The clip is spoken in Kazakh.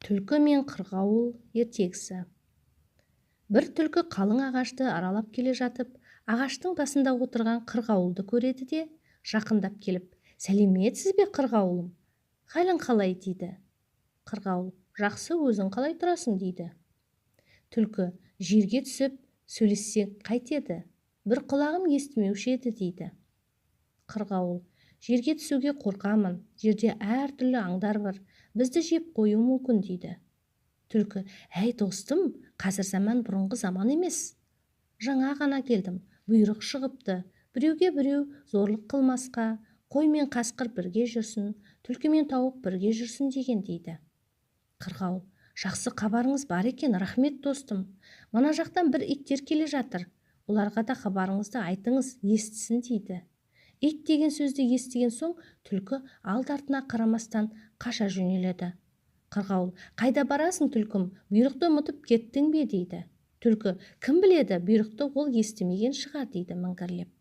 Түлкі мен қырғауыл ертегісі. Бір түлкі қалың ағашты аралап келе жатып, ағаштың басында отырған қырғауылды көреді де, жақындап келіп, «Сәлеметсіз бе, қырғауылым? Халің қалай?» дейді. Қырғауыл: «Жақсы, өзің қалай тұрасың?» дейді. Түлкі: «Жерге түсіп, сөйлессек қайтеді? Бір құлағым естімеуші еді» дейді. Қырғауыл: «Жерге түсуге қорқамын, жерде әртүрлі аңдар бар, бізді жеп қоюы мүмкін» дейді. Түлкі: «Әй достым, қазір заман бұрынғы заман емес. Жаңа ғана келдім, бұйрық шығыпты, біреуге біреу зорлық қылмасқа, қой мен қасқыр бірге жүрсін, түлкі мен тауық бірге жүрсін деген» дейді. Қырғауыл: «Жақсы хабарыңыз бар екен, рахмет достым. Мына жақтан бір иттер келе жатыр. Оларға да хабарыңызды айтыңыз, естісін» дейді. Ит деген сөзді естіген соң, түлкі алды-артына қарамастан қаша жөнеледі. Қырғауыл: «Қайда барасың, түлкім? Бұйрықты ұмытып кеттің бе?» дейді. Түлкі: «Кім біледі, бұйрықты ол естімеген шығар» дейді міңгірлеп.